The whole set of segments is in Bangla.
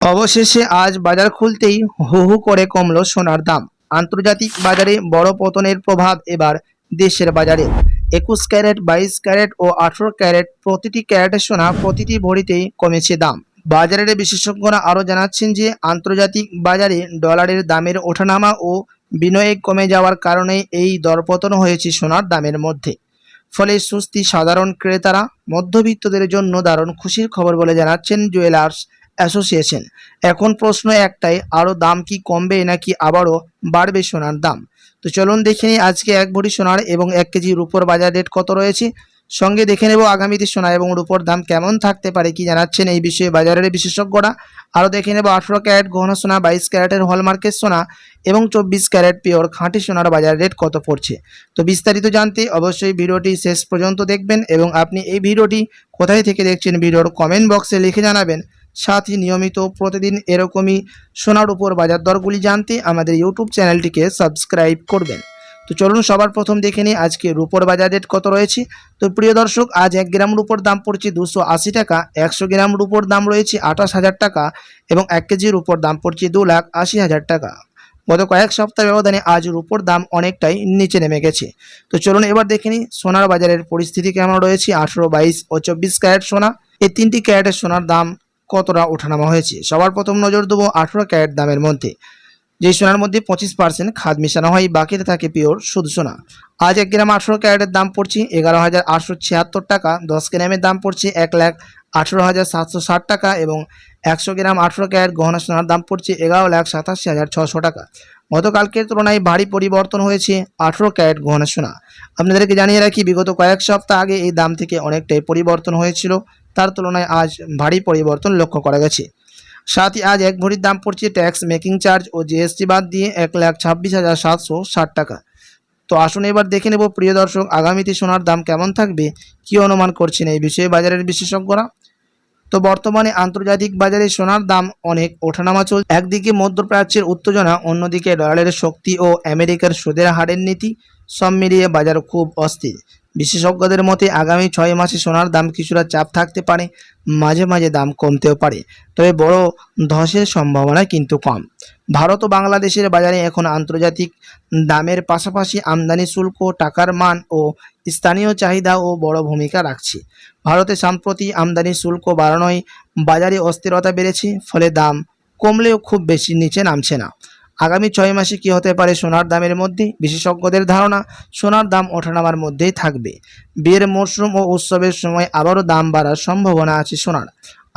অবশেষে আজ বাজার খুলতেই হু হু করে কমলো সোনার দাম। আন্তর্জাতিক বাজারে বড় পতনের প্রভাব এবার দেশের বাজারে। 21 ক্যারেট, 22 ক্যারেট ও 18 ক্যারেট প্রতিটি ক্যারেটের সোনা প্রতিটি ভরিতেই কমেছে দাম। বাজারের বিশেষজ্ঞরা আরও জানাচ্ছেন যে আন্তর্জাতিক বাজারে ডলারের দামের ওঠানামা ও বিনিয়োগ কমে যাওয়ার কারণে এই দরপতন হয়েছে সোনার দামের মধ্যে। ফলে স্বস্তি সাধারণ ক্রেতারা, মধ্যবিত্তদের জন্য দারুণ খুশির খবর বলে জানাচ্ছেন জুয়েলার্স অ্যাসোসিয়েশন। এখন প্রশ্ন একটাই, আরও দাম কি কমবে নাকি আবারও বাড়বে সোনার দাম? তো চলুন দেখে নিই আজকে এক ভরি সোনার এবং 1 কেজি রূপোর বাজার রেট কত রয়েছে। সঙ্গে দেখে নেব আগামীতে সোনা এবং রূপোর দাম কেমন থাকতে পারে, কি জানাচ্ছেন এই বিষয়ে বাজারের বিশেষজ্ঞরা। আরও দেখে নেব 18 ক্যারেট গহনা সোনা, 22 ক্যারেটের হলমার্কের সোনা এবং 24 ক্যারেট পিওর খাঁটি সোনার বাজার রেট কত পড়ছে। তো বিস্তারিত জানতে অবশ্যই ভিডিওটি শেষ পর্যন্ত দেখবেন এবং আপনি এই ভিডিওটি কোথায় থেকে দেখছেন ভিডিওর কমেন্ট বক্সে লিখে জানাবেন। সাথে নিয়মিত প্রতিদিন এরকমই সোনার উপর বাজার দরগুলি জানতে আমাদের ইউটিউব চ্যানেলটিকে সাবস্ক্রাইব করবেন। তো চলুন সবার প্রথম দেখে নিই আজকে রূপোর বাজার রেট কত রয়েছে। তো প্রিয় দর্শক, আজ 1 গ্রাম রূপোর দাম পড়ছে 280 টাকা, 100 গ্রাম রূপোর দাম রয়েছে 28,000 টাকা এবং 1 কেজি রূপোর দাম পড়ছে 2,80,000 টাকা। গত কয়েক সপ্তাহ ব্যবধানে আজ রূপোর দাম অনেকটাই নিচে নেমে গেছে। তো চলুন এবার দেখে নিই সোনার বাজারের পরিস্থিতি কেমন রয়েছে। 18, 22 ও 24 ক্যারেট সোনা, এই তিনটি ক্যারেটের সোনার দাম কতটা ওঠানামা হয়েছে। সবার প্রথম নজর দেবো 18 ক্যারেট দামের মধ্যে। যেই সোনার মধ্যে 25% খাদ মেশানো হয়, বাকিতে থাকে পিওর শুধু সোনা। আজ 1 গ্রাম 18 ক্যারেটের দাম পড়ছে 11,876 টাকা, 10 গ্রামের দাম পড়ছে 1,18,760 টাকা এবং 100 গ্রাম 18 ক্যারেট গহনা সোনার দাম পড়ছে 11,87,600 টাকা। গতকালকের তুলনায় ভারী পরিবর্তন হয়েছে 18 ক্যারেট গহনা সোনা। আপনাদেরকে জানিয়ে রাখি, বিগত কয়েক সপ্তাহ আগে এই দাম থেকে অনেকটাই পরিবর্তন হয়েছিল, তার তুলনায় আজ ভারী পরিবর্তন লক্ষ্য করা গেছে। সাথে আজ এক ভরির দাম পড়ছে ট্যাক্স, মেকিং চার্জ ও জিএসটি বাদ দিয়ে 1,26,760 টাকা। তো আসুন এবার দেখে নেব প্রিয় দর্শক, আগামীতে সোনার দাম কেমন থাকবে, কি অনুমান করছেন এই বিষয়ে বাজারের বিশেষজ্ঞরা। তো বর্তমানে আন্তর্জাতিক বাজারে সোনার দাম অনেক ওঠানামা চলছে। একদিকে মধ্যপ্রাচ্যের উত্তেজনা, অন্যদিকে ডলারের শক্তি ও আমেরিকার সুদের হারের নীতি, সব মিলিয়ে বাজার খুব অস্থির। বিশেষজ্ঞদের মতে আগামী 6 মাসে সোনার দাম কিছুটা চাপ থাকতে পারে, মাঝে মাঝে দাম কমতেও পারে, তবে বড় ধসের সম্ভাবনা কিন্তু কম। ভারত ও বাংলাদেশের বাজারে এখন আন্তর্জাতিক দামের পাশাপাশি আমদানি শুল্ক, টাকার মান ও স্থানীয় চাহিদাও বড় ভূমিকা রাখছে। ভারতে সম্প্রতি আমদানি শুল্ক বাড়ানোয় বাজারে অস্থিরতা বেড়েছে, ফলে দাম কমলেও খুব বেশি নিচে নামছে না। আগামী 6 মাসে কী হতে পারে সোনার দামের মধ্যে, বিশেষজ্ঞদের ধারণা সোনার দাম ওঠানামার মধ্যেই থাকবে। বিয়ের মরশুম ও উৎসবের সময় আবারও দাম বাড়ার সম্ভাবনা আছে সোনার।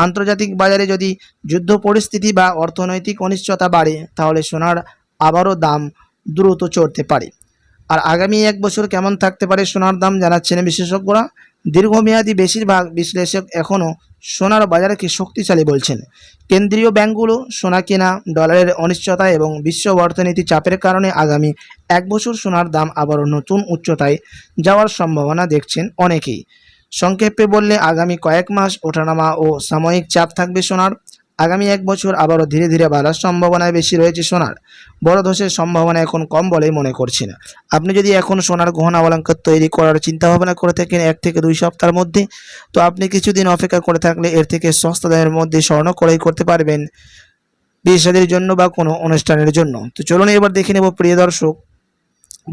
আন্তর্জাতিক বাজারে যদি যুদ্ধ পরিস্থিতি বা অর্থনৈতিক অনিশ্চয়তা বাড়ে, তাহলে সোনার আবারও দাম দ্রুত চড়তে পারে। আর আগামী 1 বছর কেমন থাকতে পারে সোনার দাম জানাচ্ছেন বিশেষজ্ঞরা। দীর্ঘমেয়াদী বেশিরভাগ বিশ্লেষক এখনও সোনার বাজারকে শক্তিশালী বলছেন। কেন্দ্রীয় ব্যাংকগুলো সোনা কেনা, ডলারের অনিশ্চয়তা এবং বিশ্ব অর্থনীতি চাপের কারণে আগামী 1 বছর সোনার দাম আবারও নতুন উচ্চতায় যাওয়ার সম্ভাবনা দেখছেন অনেকেই। সংক্ষেপে বললে আগামী কয়েক মাস ওঠানামা ও সাময়িক চাপ থাকবে সোনার। আগামী 1 বছর আবারও ধীরে ধীরে বাড়ার সম্ভাবনায় বেশি রয়েছে সোনার। বড় ধসের সম্ভাবনা এখন কম বলেই মনে করছি না। আপনি যদি এখন সোনার গহনা অলংকার তৈরি করার চিন্তা ভাবনা করে থাকেন 1 থেকে 2 সপ্তাহের মধ্যে, তো আপনি কিছুদিন অপেক্ষা করে থাকলে এর থেকে সস্তা দামের মধ্যে স্বর্ণ ক্রয় করতে পারবেন বিয়ে শাদীর জন্য বা কোনো অনুষ্ঠানের জন্য। তো চলুন এবার দেখে নেব প্রিয় দর্শক,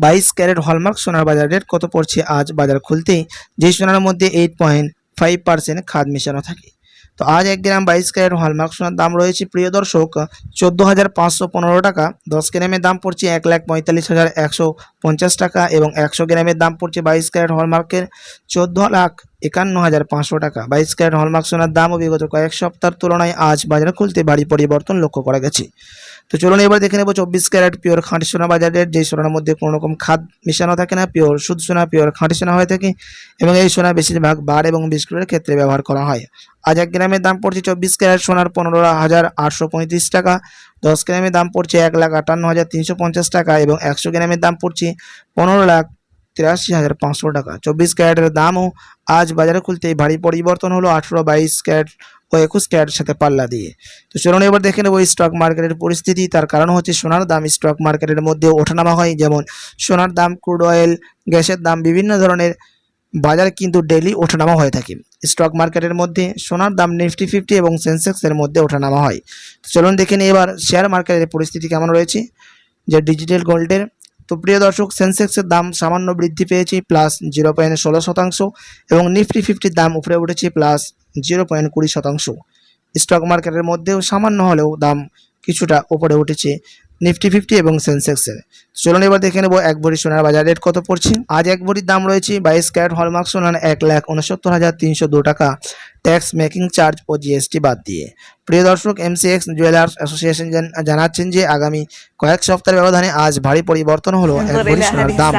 22 ক্যারেট হলমার্ক সোনার বাজার রেট কত পড়ছে আজ বাজার খুলতেই। যেই সোনার মধ্যে 8.5% খাদ মেশানো থাকে। তো আজ 1 গ্রাম 22 ক্যারেট হলমার্ক সোনার দাম রয়েছে প্রিয় দর্শক 14,515 টাকা, 10 গ্রামের দাম পড়ছে 1,45,150 টাকা এবং 100 গ্রামের দাম পড়ছে 22 ক্যারেট হলমার্কের 14,51,500 টাকা। 22 ক্যারেট হলমার্ক সোনার দামও বিগত কয়েক সপ্তাহের তুলনায় আজ বাজার খুলতে ভারী পরিবর্তন লক্ষ্য করা গেছে। তো চলুন এবার দেখে নেব 24 ক্যারেট পিওর খাঁটি সোনা বাজার রেট। যেই সোনার মধ্যে কোনো রকম খাদ মেশানো থাকে না, পিওর শুদ্ধ সোনা, পিওর খাঁটি সোনা হয়ে থাকে এবং এই সোনা বেশিরভাগ বার এবং বিস্কুটের ক্ষেত্রে ব্যবহার করা হয়। আজ 1 গ্রামের দাম পড়ছে 24 ক্যারেট সোনার 15,835 টাকা, 10 গ্রামের দাম পড়ছে 1,58,350 টাকা এবং 100 গ্রামের দাম পড়ছে 15,83,500 টাকা। 24 ক্যারেটের দামও আজ বাজারে খুলতেই ভারী পরিবর্তন হলো 18, 22 ক্যারেট ও 21 ক্যারেটের সাথে পাল্লা দিয়ে। তো চলুন এবার দেখে নেব স্টক মার্কেটের পরিস্থিতি। তার কারণ হচ্ছে সোনার দাম স্টক মার্কেটের মধ্যে ওঠানামা হয়, যেমন সোনার দাম, ক্রুড অয়েল, গ্যাসের দাম, বিভিন্ন ধরনের বাজার কিন্তু ডেইলি ওঠানামা হয়ে থাকে। স্টক মার্কেটের মধ্যে সোনার দাম নিফটি 50 এবং সেন্সেক্সের মধ্যে ওঠানামা হয়। তো চলুন দেখে নিই এবার শেয়ার মার্কেটের পরিস্থিতি কেমন রয়েছে, যে ডিজিটাল গোল্ডের। তো প্রিয় দর্শক, সেন্সেক্সের দাম সামান্য বৃদ্ধি পেয়েছে +0.16% এবং নিফটি 50-র দাম উপরে উঠেছে +0.20%। স্টক মার্কেটের মধ্যেও সামান্য হলেও দাম কিছুটা উপরে উঠেছে নিফটি 50 এবং সেন্সেক্সের। চলুন এবার দেখে নেব এক ভরি সোনার বাজার রেট কত পড়ছে। আজ এক ভরির দাম রয়েছে 22 ক্যারেট হলমার্ক সোনার 1,69,302 টাকা, ট্যাক্স মেকিং চার্জ ও জিএসটি বাদ দিয়ে। প্রিয় দর্শক, এমসিএক্স জুয়েলার্স অ্যাসোসিয়েশন জানাচ্ছেন যে আগামী কয়েক সপ্তাহের ব্যবধানে আজ ভারী পরিবর্তন হলো এক ভরি সোনার দাম।